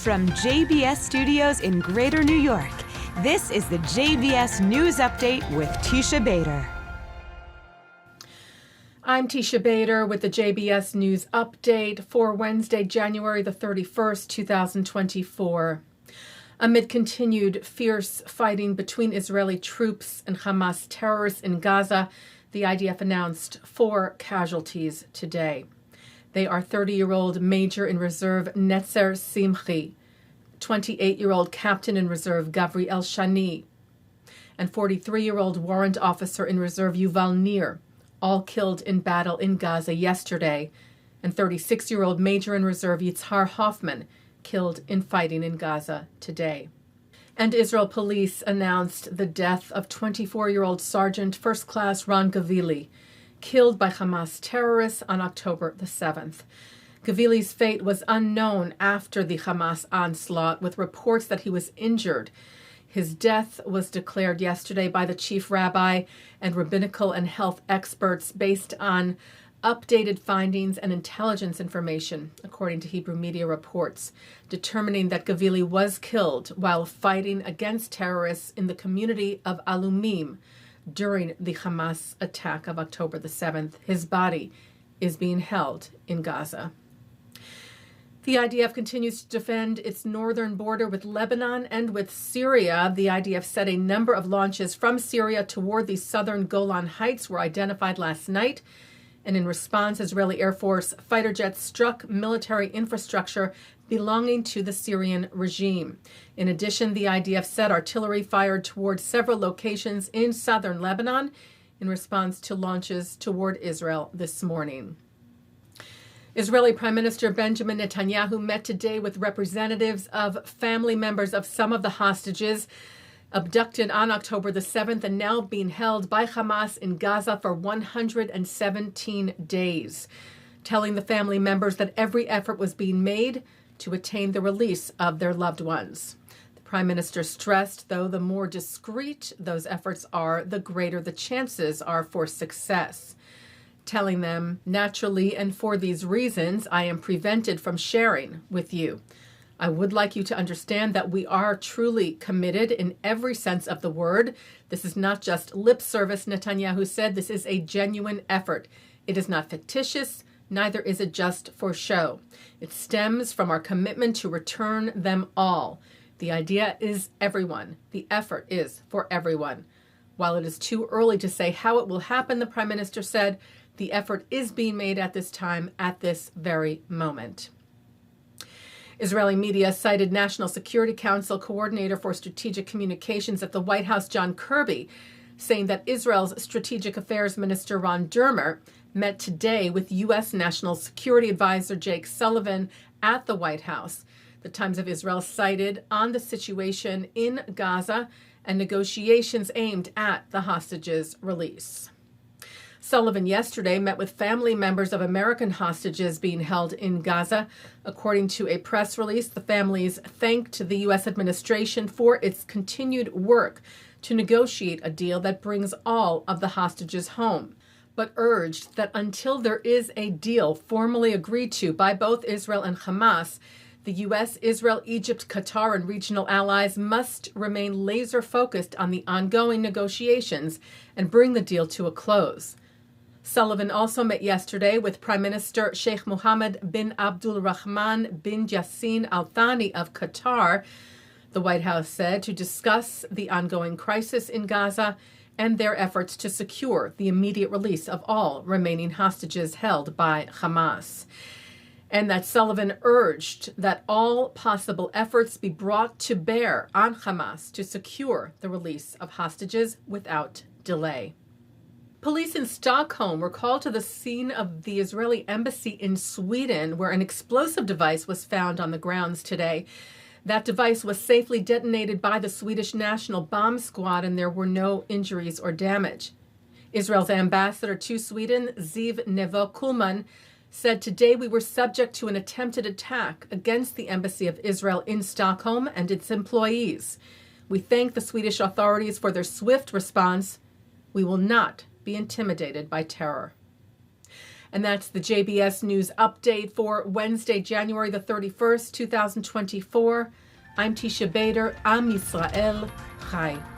From JBS Studios in Greater New York, this is the JBS News Update with Teisha Bader. I'm Teisha Bader with the JBS News Update for Wednesday, January the 31st, 2024. Amid continued fierce fighting between Israeli troops and Hamas terrorists in Gaza, the IDF announced 4 casualties today. They are 30-year-old Major in Reserve Netzer Simchi, 28-year-old Captain in Reserve Gavri El Shani, and 43-year-old Warrant Officer in Reserve Yuval Nir, all killed in battle in Gaza yesterday, and 36-year-old Major in Reserve Yitzhar Hoffman, killed in fighting in Gaza today. And Israel police announced the death of 24-year-old Sergeant First Class Ron Gavili, killed by Hamas terrorists on October the 7th. Gavili's fate was unknown after the Hamas onslaught, with reports that he was injured. His death was declared yesterday by the chief rabbi and rabbinical and health experts based on updated findings and intelligence information, according to Hebrew media reports, determining that Gavili was killed while fighting against terrorists in the community of Alumim during the Hamas attack of October the 7th. His body is being held in Gaza. The IDF continues to defend its northern border with Lebanon and with Syria. The IDF said a number of launches from Syria toward the southern Golan Heights were identified last night. And in response, Israeli Air Force fighter jets struck military infrastructure belonging to the Syrian regime. In addition, the IDF said artillery fired toward several locations in southern Lebanon in response to launches toward Israel this morning. Israeli Prime Minister Benjamin Netanyahu met today with representatives of family members of some of the hostages abducted on October the 7th and now being held by Hamas in Gaza for 117 days, telling the family members that every effort was being made to attain the release of their loved ones. The Prime Minister stressed, though, the more discreet those efforts are, the greater the chances are for success, telling them, naturally, and for these reasons, I am prevented from sharing with you. I would like you to understand that we are truly committed in every sense of the word. This is not just lip service, Netanyahu said. This is a genuine effort. It is not fictitious, neither is it just for show. It stems from our commitment to return them all. The idea is everyone. The effort is for everyone. While it is too early to say how it will happen, the Prime Minister said, the effort is being made at this time, at this very moment. Israeli media cited National Security Council Coordinator for Strategic Communications at the White House, John Kirby, saying that Israel's Strategic Affairs Minister Ron Dermer met today with U.S. National Security Advisor Jake Sullivan at the White House. The Times of Israel cited on the situation in Gaza and negotiations aimed at the hostages' release. Sullivan yesterday met with family members of American hostages being held in Gaza. According to a press release, the families thanked the U.S. administration for its continued work to negotiate a deal that brings all of the hostages home, but urged that until there is a deal formally agreed to by both Israel and Hamas, the U.S., Israel, Egypt, Qatar, and regional allies must remain laser-focused on the ongoing negotiations and bring the deal to a close. Sullivan also met yesterday with Prime Minister Sheikh Mohammed bin Abdul Rahman bin Yassin Al Thani of Qatar, the White House said, to discuss the ongoing crisis in Gaza and their efforts to secure the immediate release of all remaining hostages held by Hamas. And that Sullivan urged that all possible efforts be brought to bear on Hamas to secure the release of hostages without delay. Police in Stockholm were called to the scene of the Israeli embassy in Sweden, where an explosive device was found on the grounds today. That device was safely detonated by the Swedish National Bomb Squad, and there were no injuries or damage. Israel's ambassador to Sweden, Ziv Nevo-Kulman, said today we were subject to an attempted attack against the embassy of Israel in Stockholm and its employees. We thank the Swedish authorities for their swift response. We will not be intimidated by terror. And that's the JBS News Update for Wednesday, January the 31st, 2024. I'm Teisha Bader. Am Yisrael Chai.